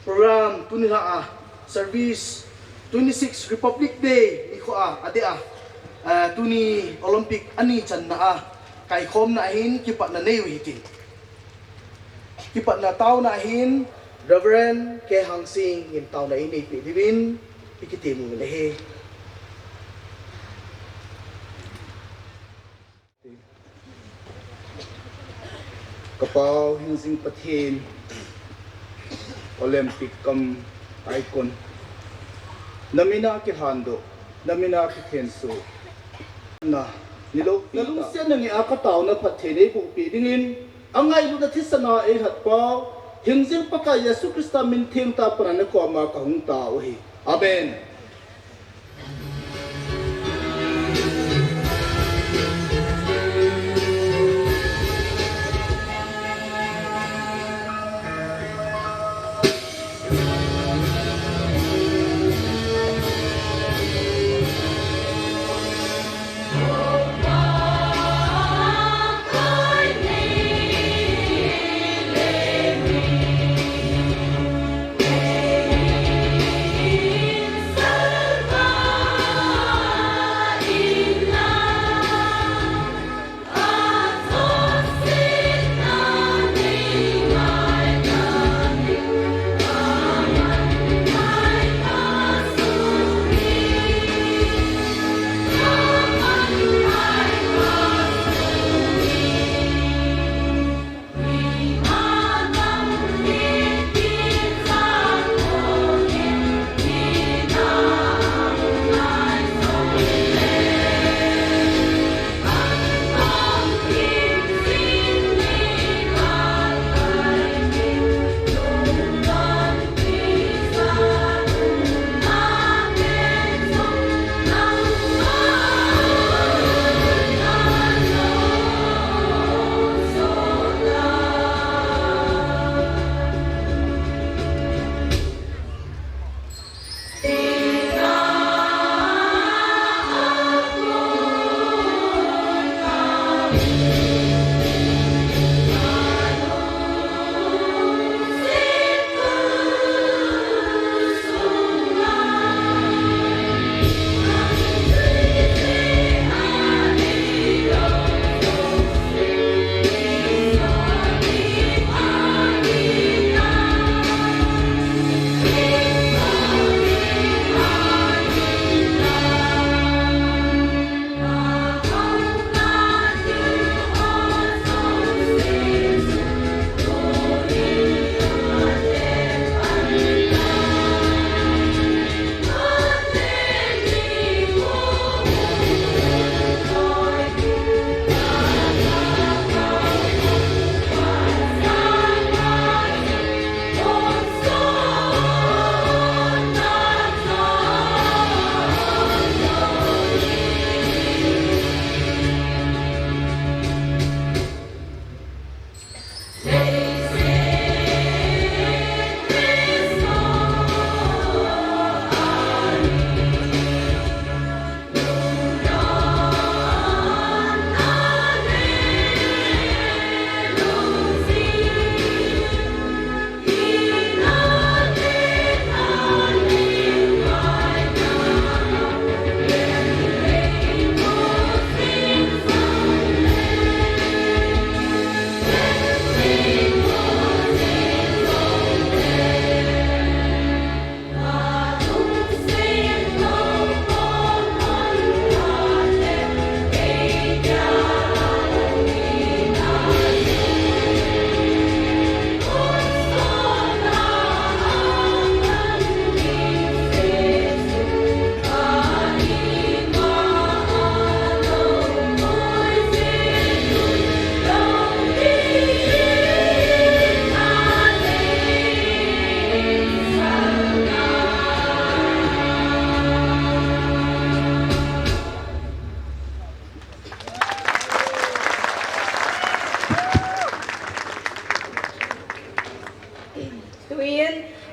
program tunila service 26 Republic Day iko ade tuni Olympic ani chan na kai khom na hin kipat na nei wi ti kipat na tao na hin Reverend ke hang sing in tao na ini pi divin pikitim le he kapau hing sing pathin Olympic kam icon namina ki hando namina ki kenso na nilo siya nang iakataw na pathene po pidingin ang ngayon na tisana ay hatpa hingzil pa ka Yesu Krista minting ta para na ko ama kahung tao he amen.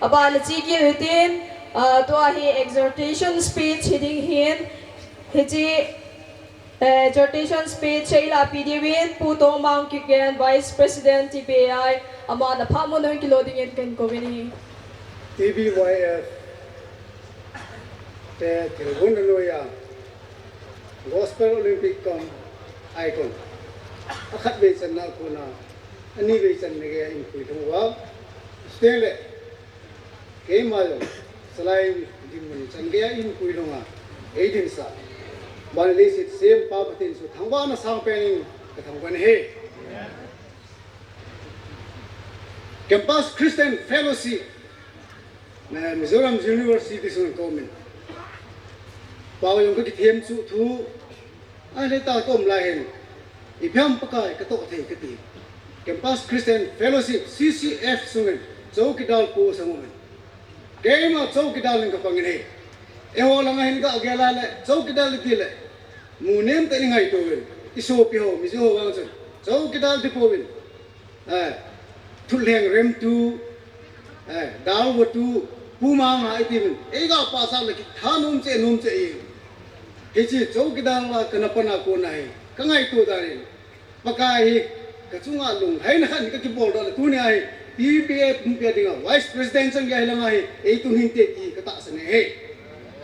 Abalachiki within to a exhortation speech hitting hin hiji exhortation speech Sheila Pidivin Puto Mang Kiken Vice President TBA Amada Pamono Kiloding it can go in. TBA te telefon loya Gospel Olympic com icon akhat be chan na ko na ani be chan ne ga in kui thong wa stele ke ma yo salai dim mun chan ga in kui thong a edin sa ban le sit sem pa patin su thang ba na sang pen ka thang ban he Campus Christian Fellowship na Mizoram University sun komen bao yung cái thêm su thu ai lấy ta tôm lại hen ipam pakai cái tổ thầy cái tiền Campus Christian Fellowship CCF sungen châu cái dal po sang mình cái mà châu cái dal lên cái bằng này eo lang hen cái gala lại châu cái dal đi lại mù nem tại ngay tôi bên iso piho mizo wang sen châu cái dal đi po bên thul heng rem tu dal wo tu puma ngai tim ega pasal lagi thanum che cái gì chỗ cái đang là cái nắp na cô này cái ngày tu đây pakai cái chúng ta lùng hay là cái bộ đó là tu này TBA TBA dengan vice president sang gaya langai itu hinte ki kata sene he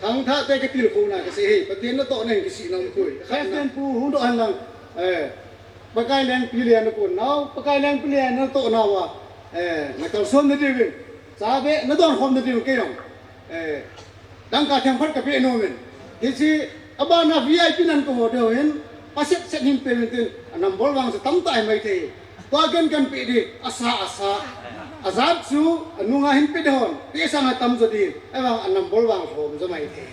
khang tha te cái telephone na cái se he patien na to nang cái si nang koi khang pu hu do han lang pakai lang pilihan ko now pakai lang pilihan na to na wa na kal som na divin sabe na don khom na divin ke nong dang ka thang phat ka pe no men cái gì abana VIP nan ko do hen paset set him pementin number wang sa tamtai mai the wagen kan pe di asa azab su anunga him pe don te sang tam jodi awang number wang hom zo mai the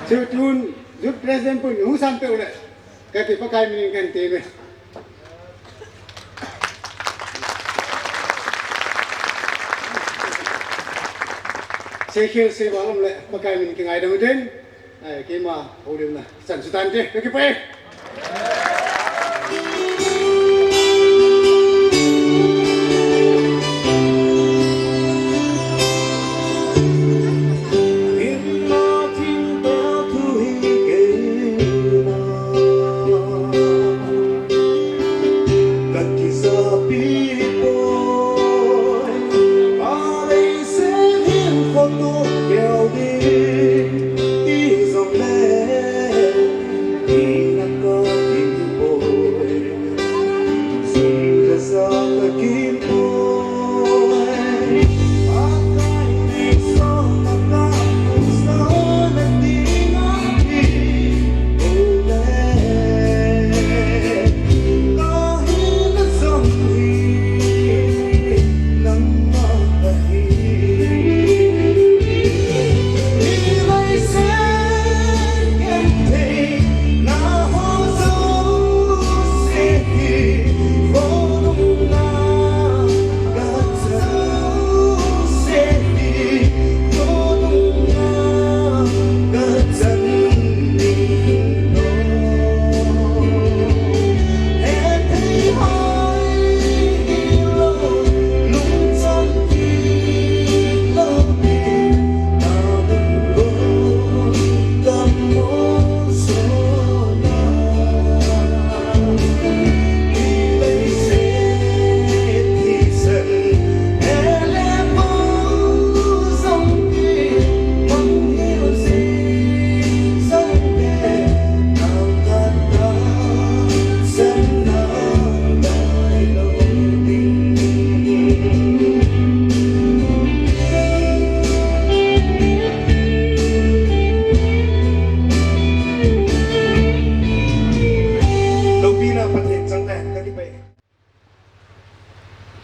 chu tun ju present pun hu san pe ule ka ti pakai min kan te me se khel se walom le pakai min ki ngai dang den cái mà hồi điểm này sản xuất tan chứ cái pe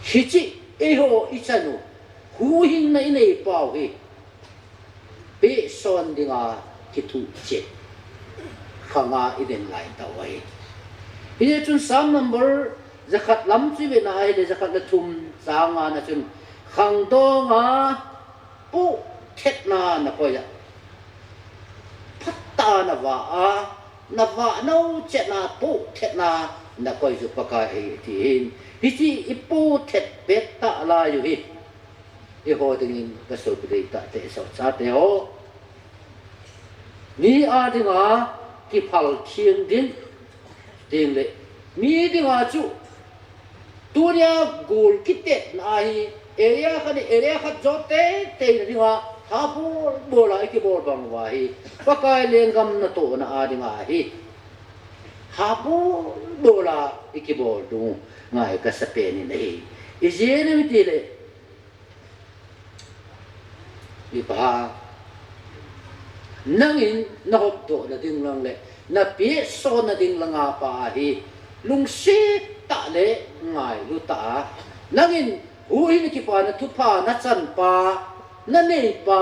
Hichi eho ichanu huhin na inay pao he pe son dinga kitu che khanga iden lai tawai ine chun sam number zakat lam chi ve na ai de zakat la thum changa na chun khang do nga pu thet na ko ya phatta na va no che na pu thet na ko ju paka he tin hichi ipu thet beta la yu hi e ho dingin ka so pudei ta te so cha te ho ni a dinga ki phal thieng din ting le mi dinga chu turia gol kitet na hi area khat jote te ringa hapu bola ki bol bang wa hi pakai lengam na to na adinga hi hapu bola ki bol du ngai ka sapeni nei izene mitile ipa nangin na hop do na ding lang le na pi so na ding lang pa hi lung si ta le ngai lu ta nangin uhin ki pa na tu pa na chan pa na nei pa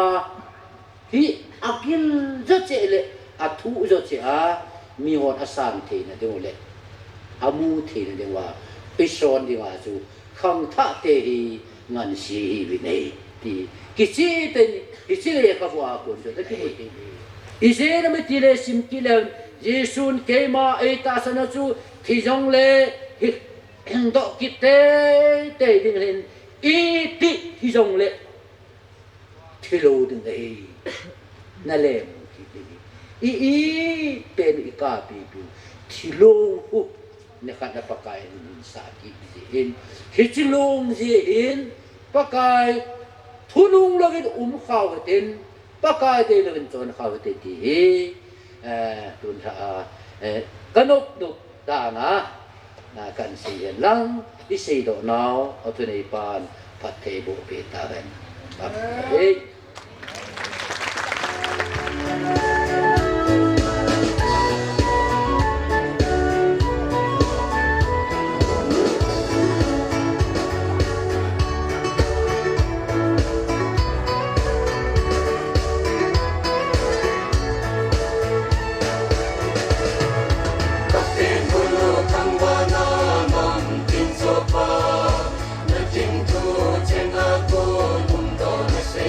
hi akil zo che le a thu zo che a mi hon asan the na de le amu the na de wa pi son di wa chu khang tha te hi ngan si hi nei ti ki chi te ki chi le ka wa ko zo ta ki mo ti Isena me tile sim kile Yesun kema eta sana chu thi jong le hing do kite te ding len i ti thi jong le thi lo ding ei na le i pen i ka pi pi thi lo hu ne kha na pakai sa ki in hi chi long ji in pakai thunung login khaw ten pakai te le ben chon khaw te ti tun tha kanop du da na kan si lang i sei do now o tu nei pan pat te bo pe ta ben ba Hãy subscribe cho kênh Ghiền Mì Gõ để không bỏ lỡ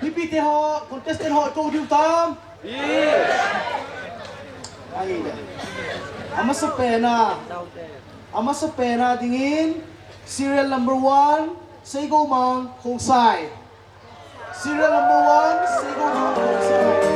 Haipi họ contestant họ câu điều tam. Ai đây? Ama sa pena dingin serial number 1 say go mang kung sai. Serial number 1 say go mang kung sai.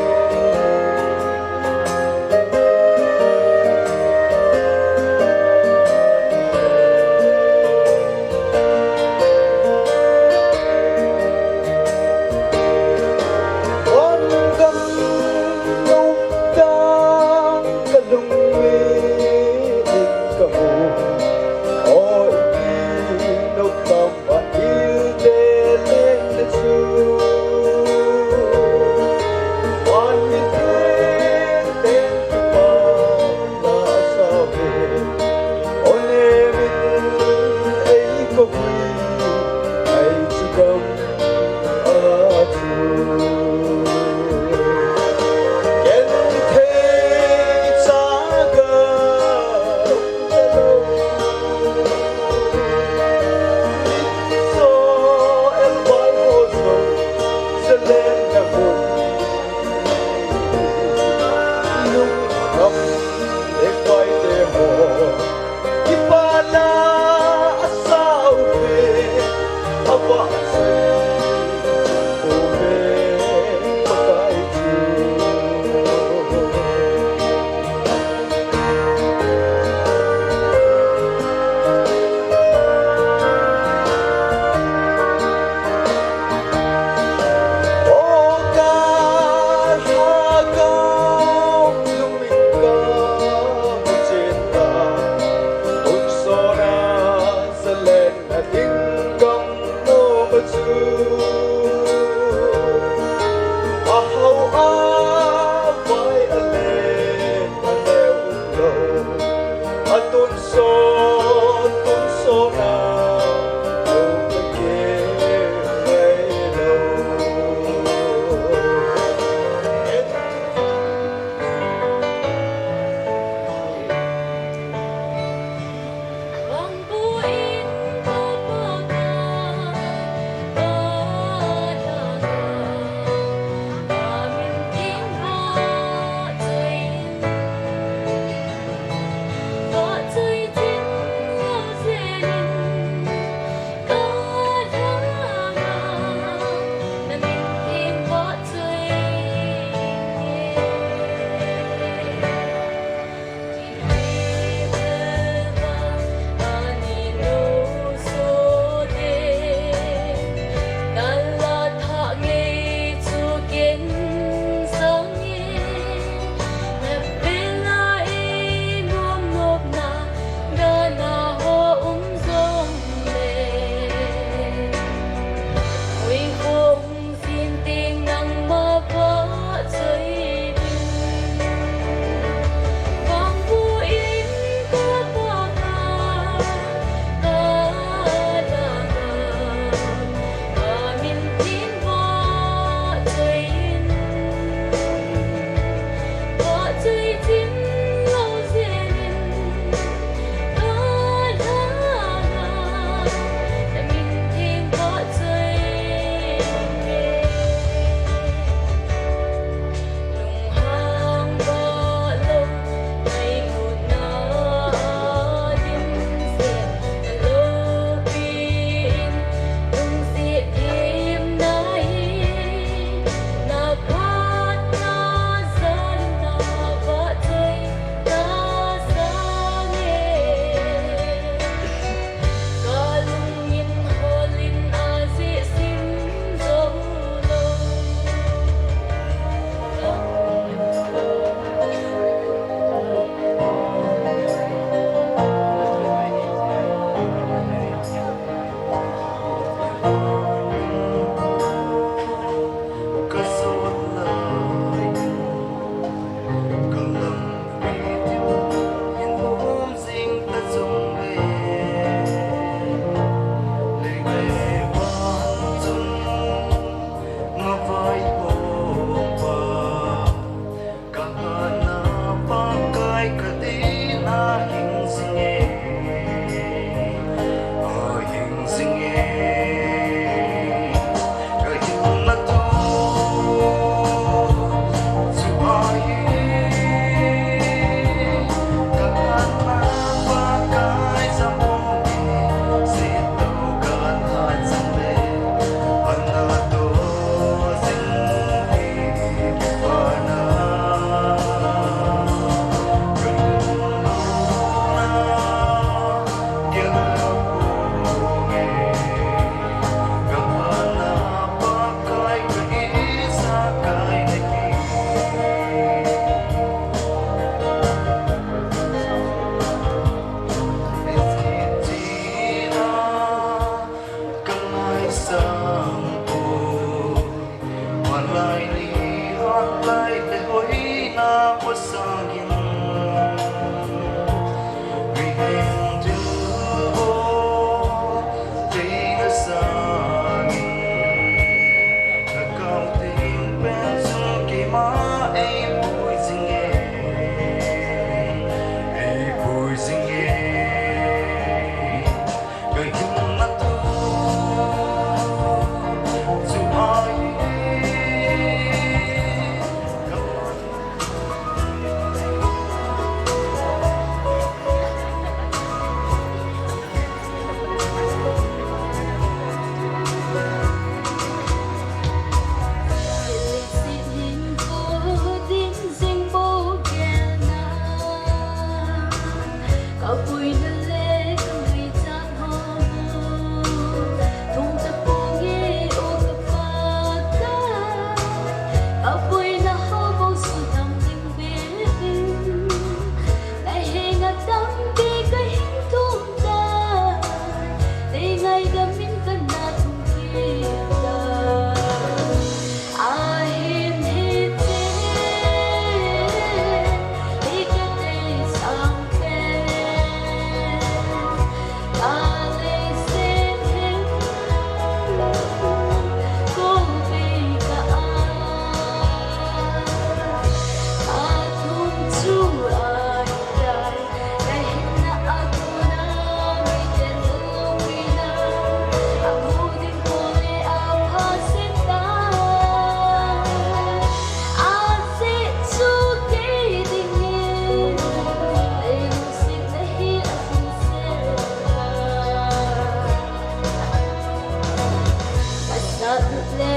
Hãy subscribe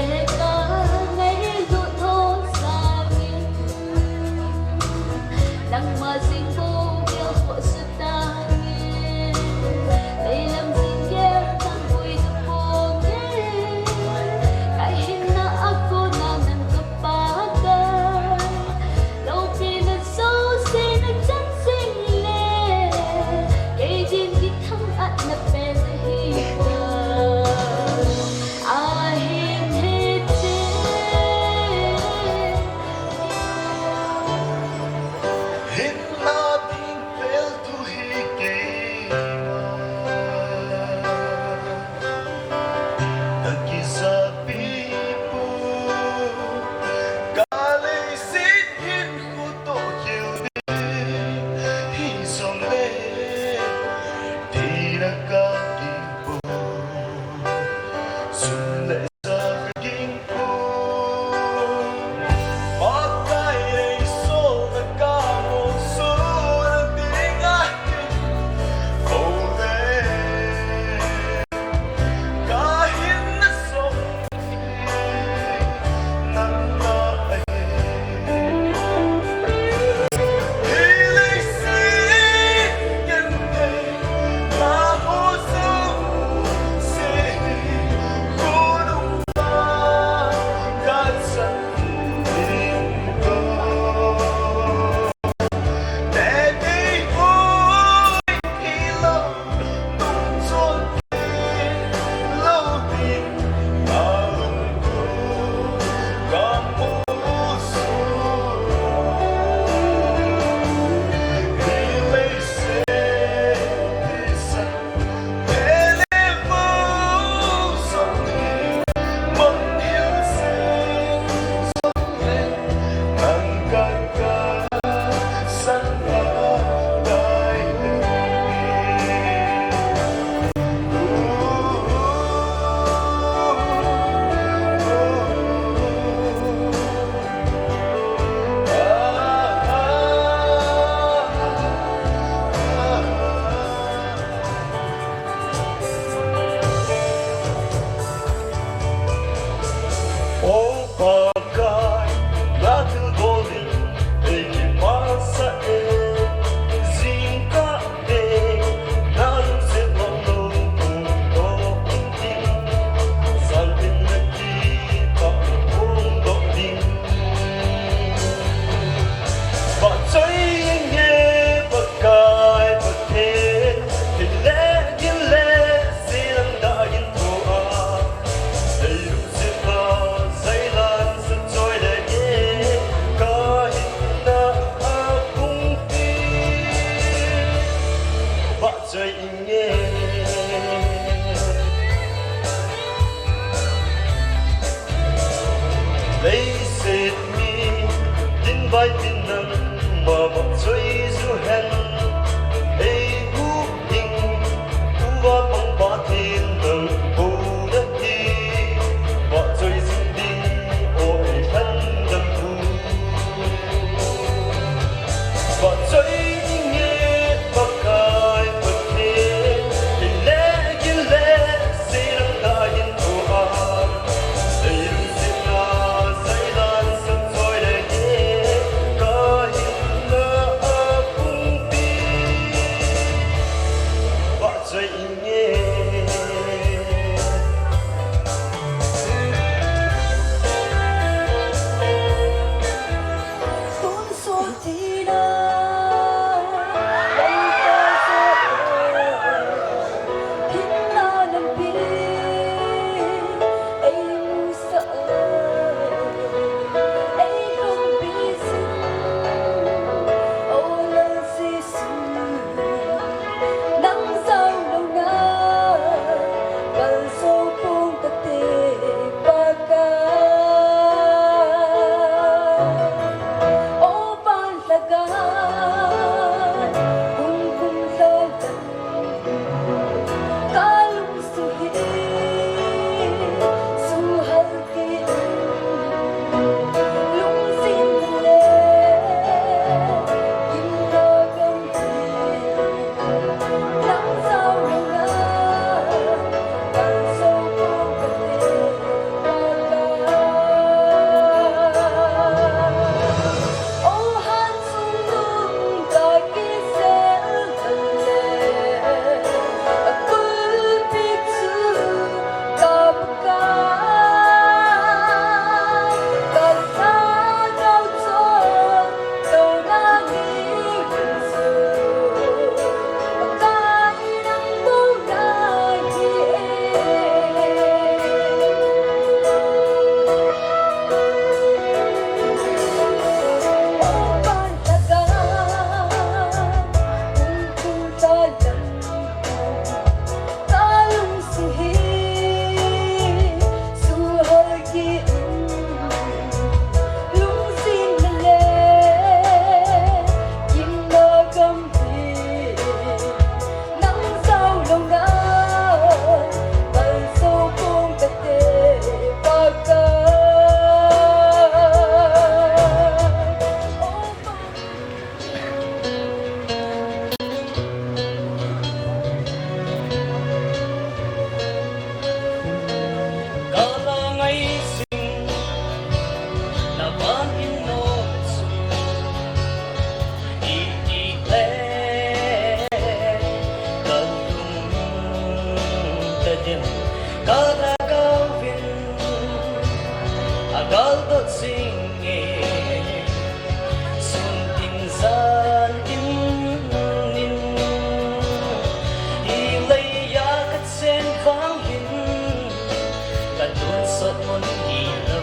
sốt muốn đi lâu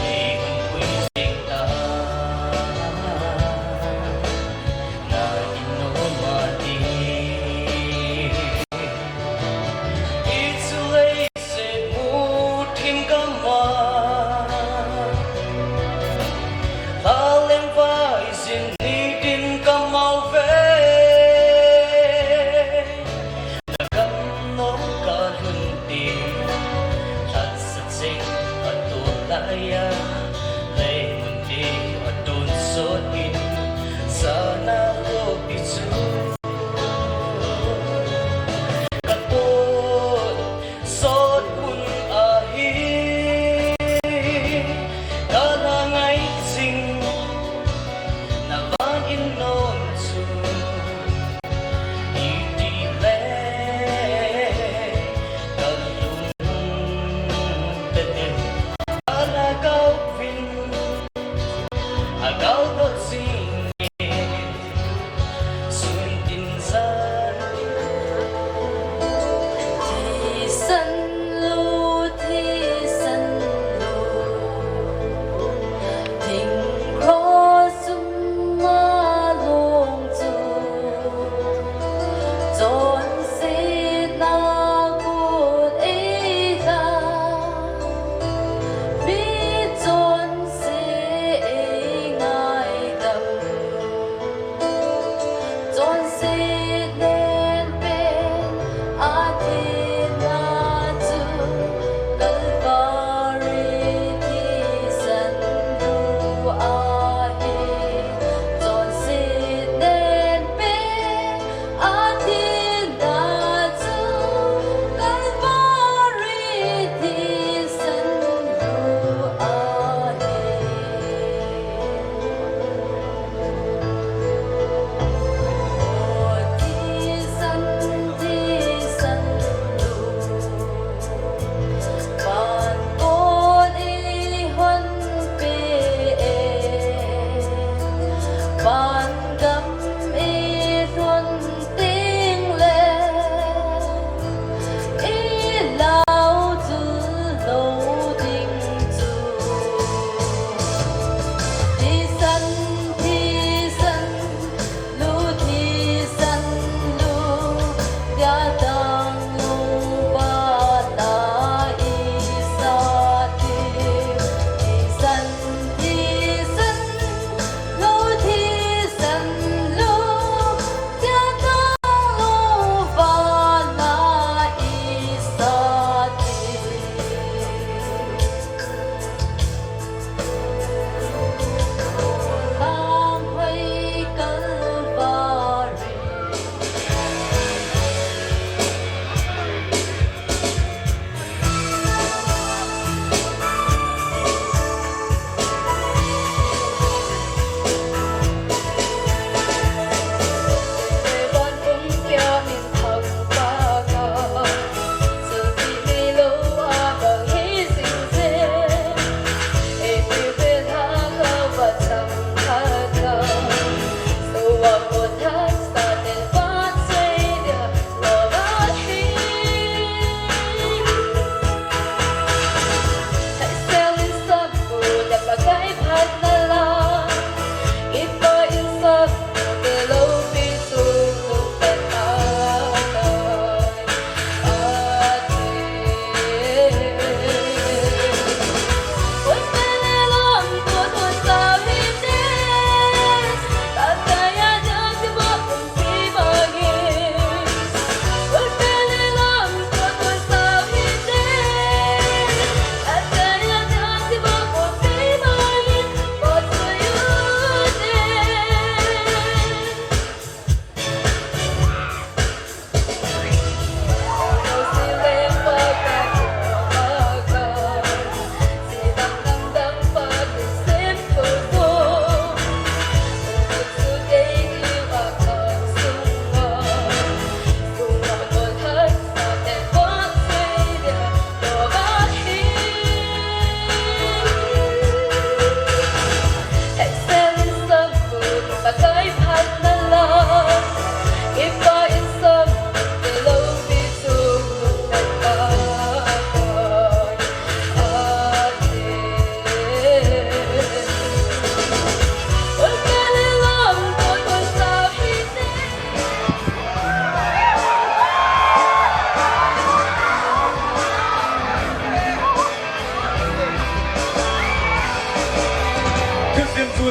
vì hùng quy sinh ta na ino mati it's late se mu tim kama ta lên vai xin đi tin kamau về sana ko pisu katut sot un ahi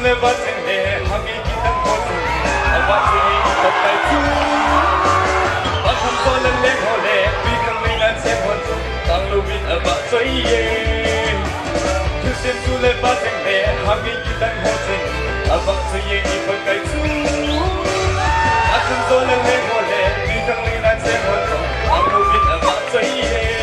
le batene hami kitang kotu abati itakai tu bakam solen le hole bikang linan se hotu tang lubin abatsoi ye tusen tu le batene hami kitang hotu abatsoi ye ipakai tu bakam solen le hole bikang linan se hotu tang lubin abatsoi ye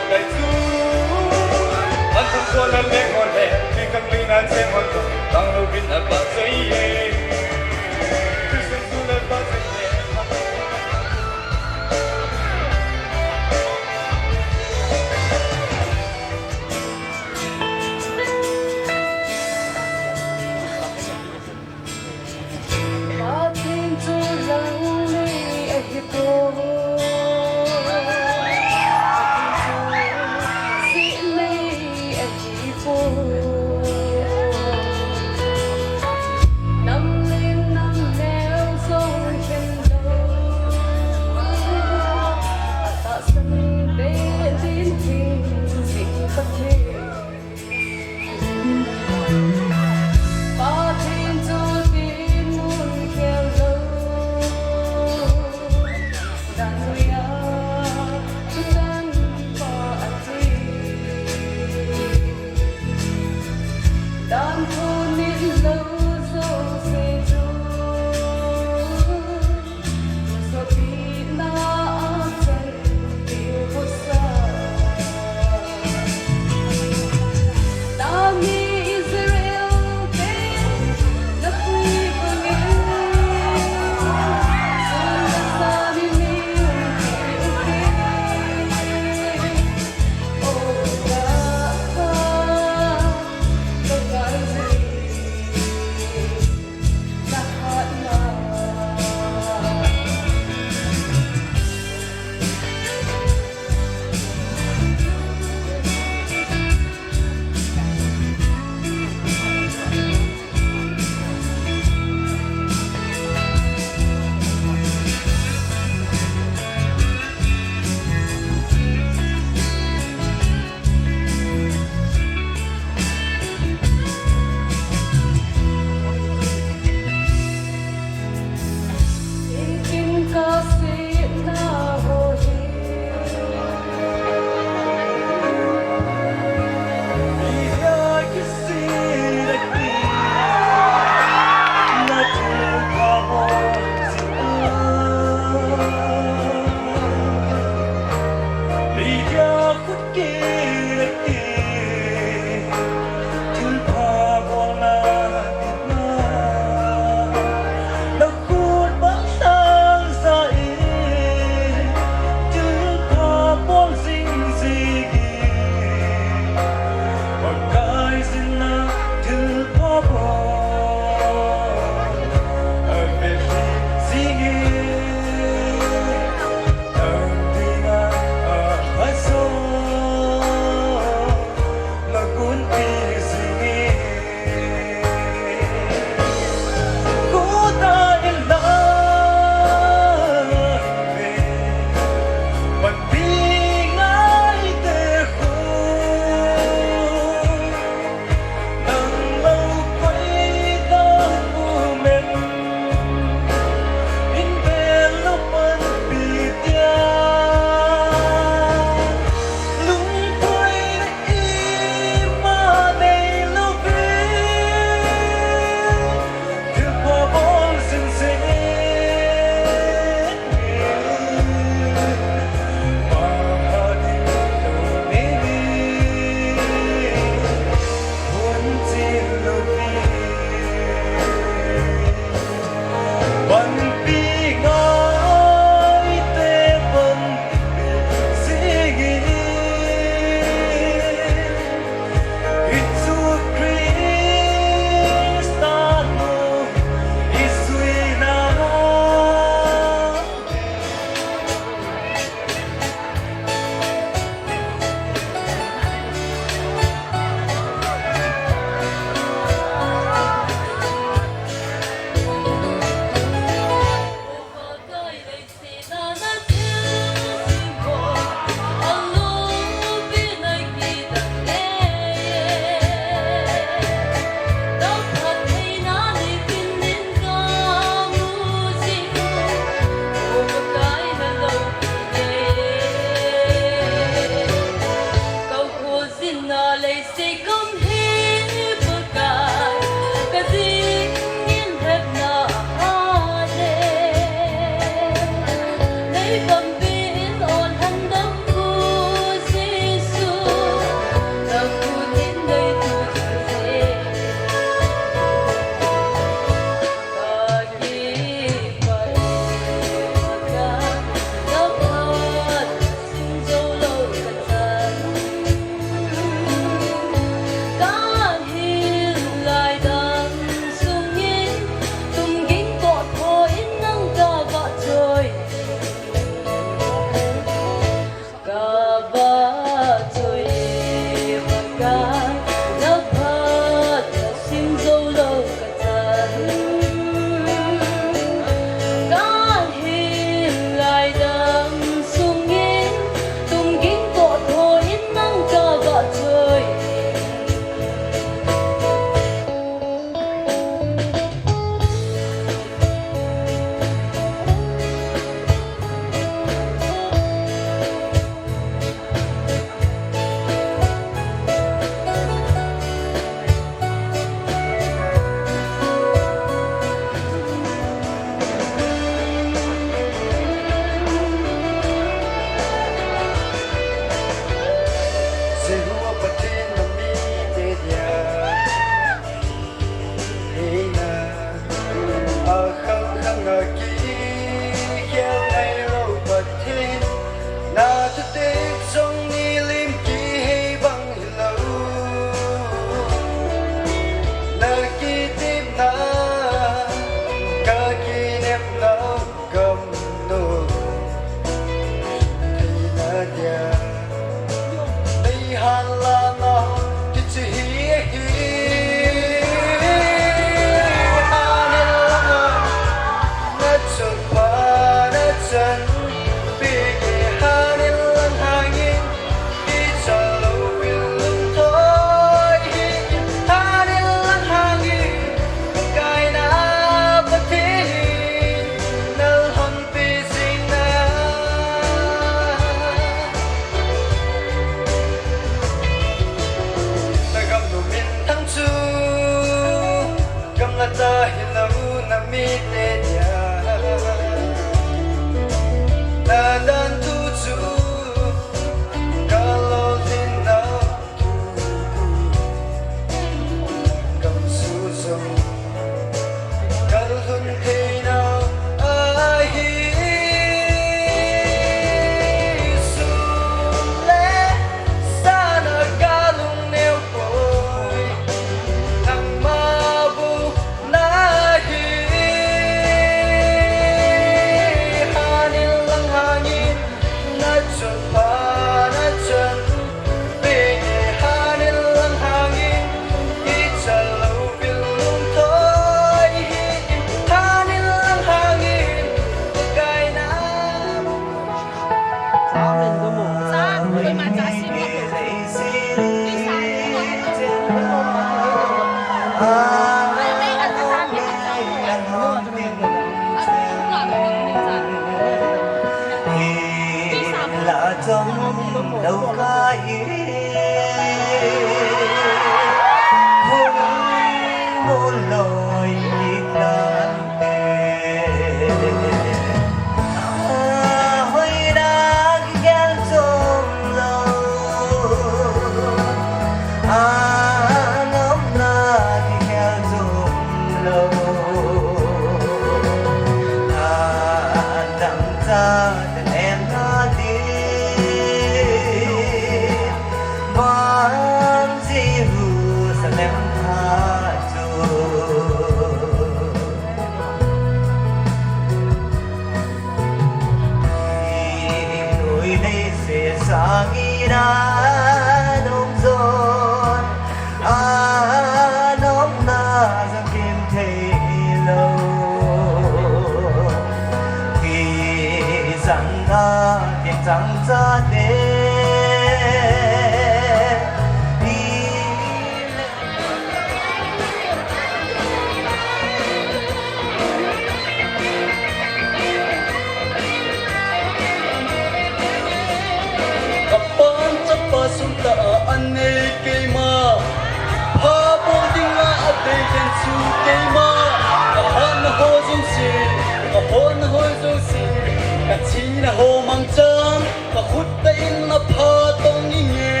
na ho mang chang pa khut ta in na pha tong ni nge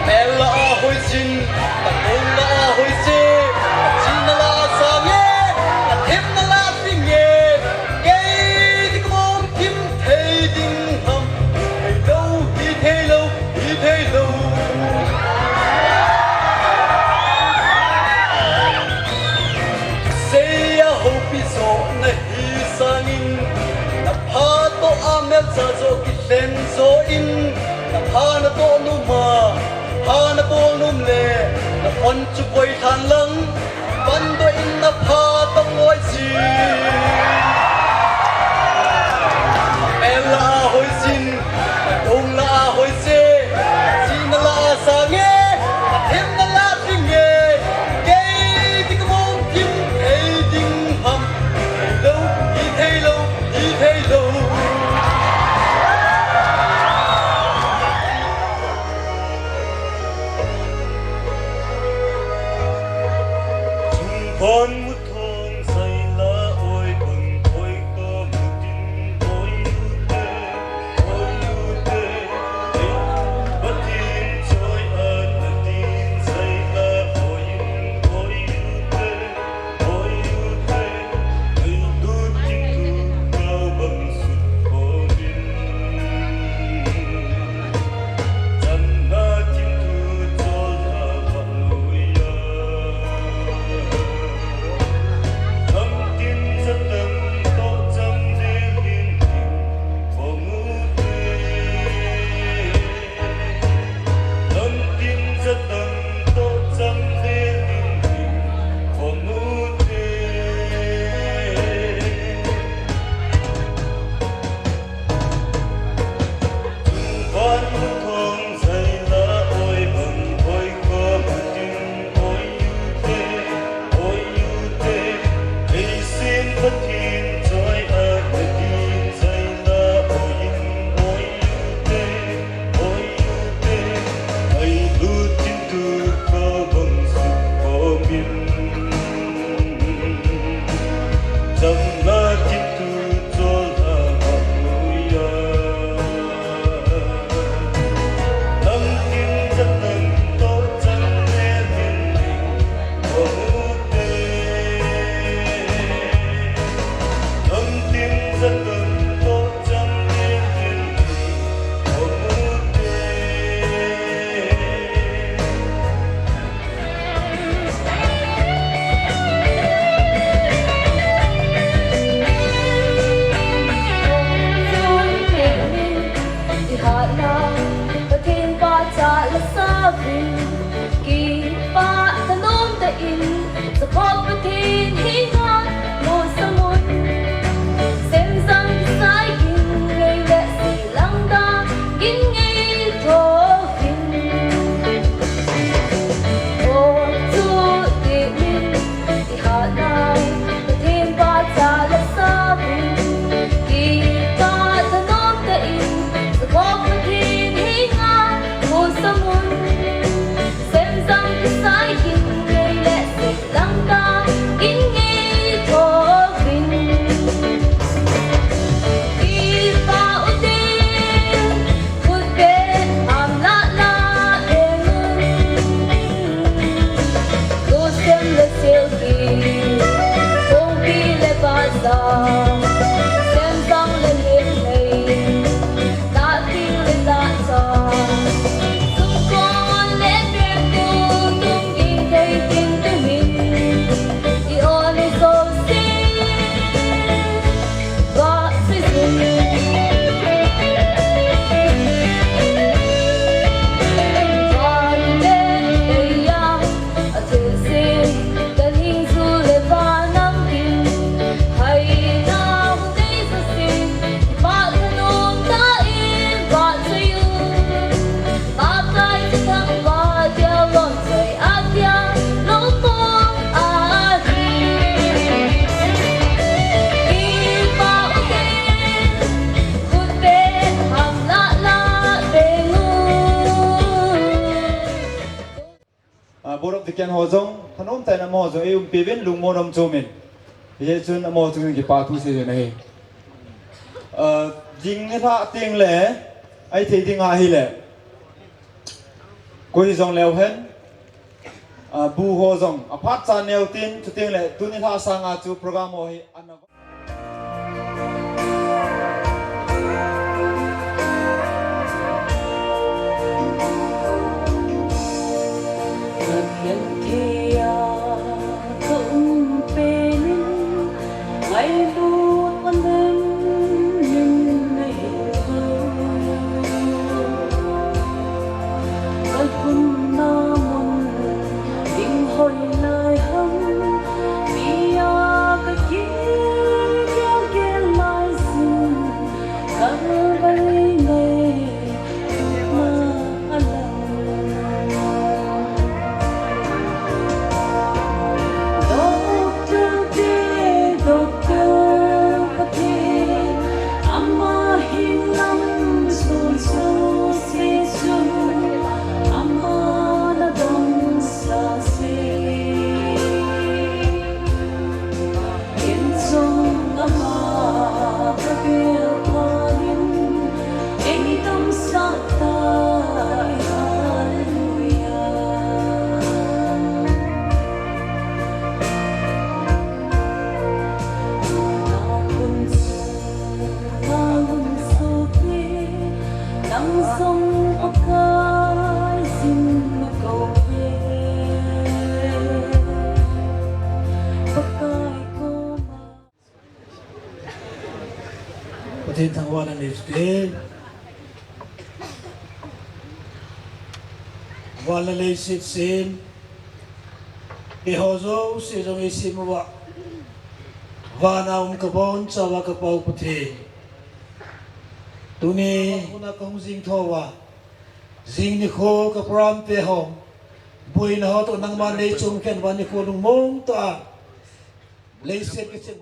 mel la hoi sin ta bol la hoi se chin na la sa nge ta thêm na la sing nge ke ti kom kim thei ding ham thei lâu say a hope is on na hi sangin na pha to amel sa zo ki ten zo in na pha na to nu ma pha na to num le na on chu koi than lang ban do in na pha to ngoi si Ella hoi sin dong la hoi se sin la sa nge thêm na la sing nge ke ti ko kim thei ding ham thei lâu con một thôn say lá ôi bừng ôi có một tin ôi ưu tê bất tin trôi ơn bất tin say lá ôi ưu tê người đút tin tu cao bằng sụt phố bin chẳng na tin tu cho là vạn núi Tâm tin rất tâm tốt tâm dễ liên tình vô ngũ tê Tâm tin rất tâm tốt tâm dễ liên tình vô ngũ tê Con một thôn dày lá ôi bằng ôi có một tin ôi ưu tê Hãy xin bất thiên trôi ở bất tin dày lá ôi ưu tê Hãy lưu tin tu có bằng sự có miên Chẳng là tin tu cho là ngọc núi Tâm tin rất tâm tốt chẳng lẽ thiên đình của ngũ tê Tâm tin rất tâm tốt chẳng lẽ thiên đình của ngũ tê Di hana patin pa cha la sabin ki pa tanom ta in sa khop patin hinga mo sa mun sem zang sai kin ngai le si lang da kin ngai tho kin o tu ti min di hana patin pa cha la sabin ki pa tanom ta in sa khop patin hinga mo sa mun sem zang sai kin ngai le si lang da kin ngai tho kin Ipa utin put be am la la engun Lusem le silki Kong pi le basa Sem zang le lim hei Na ting le da sa Tung con le trem tu tung ging thei tin tu min I on is so Ba si sun Van le ya a til sin Kan hing su le va nam kin Hay na hung dei sa sin Ba tanong ta in ba sa yu Ba kai sa thang ba dia lon say at ya Lo kong a ri Ipa utin Kut be ham la la bengun Borok tikian hozong, thanom tay na mo zo eum pivin lung mo nom chomin. ye chun amo chun ki pa tu se ne jing ne tha ting le ai thei ding a hi le ko hi jong leo hen bu ho jong a phat cha neu tin chu ting le tu ni tha sanga chu program ho hi an Tin thằng quan là nếp quan là lấy xịt xin cái hồ dâu sẽ trong cái xin mà vợ và nào cái bọn cho vào cái bao bút thì tụi này cũng là công dinh thô và dinh đi khô cái pram pe hồng bùi nó tụi năng man lấy chung khen và đi khô đúng mông ta lấy xịt cái chuyện